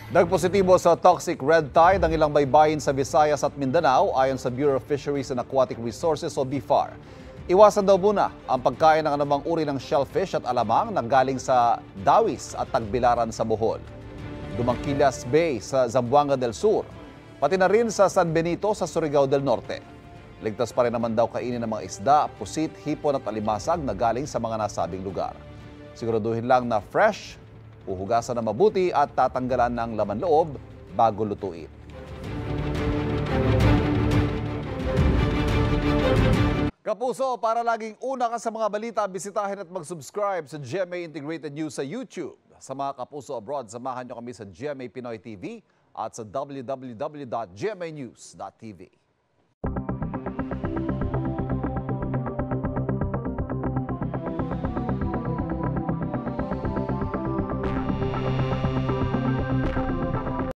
Nagpositibo sa toxic red tide ang ilang baybayin sa Visayas at Mindanao ayon sa Bureau of Fisheries and Aquatic Resources o BFAR. Iwasan daw muna ang pagkain ng anumang uri ng shellfish at alamang na galing sa Dawis at Tagbilaran sa Bohol, Dumangkilas Bay sa Zamboanga del Sur, pati na rin sa San Benito sa Surigao del Norte. Ligtas pa rin naman daw kainin ng mga isda, pusit, hipon at alimasag na galing sa mga nasabing lugar. Siguraduhin lang na fresh, uhugasan na mabuti at tatanggalan ng laman loob bago lutuin. Kapuso, para laging una ka sa mga balita, bisitahin at mag-subscribe sa GMA Integrated News sa YouTube. Sa mga kapuso abroad, samahan nyo kami sa GMA Pinoy TV at sa www.gmanews.tv.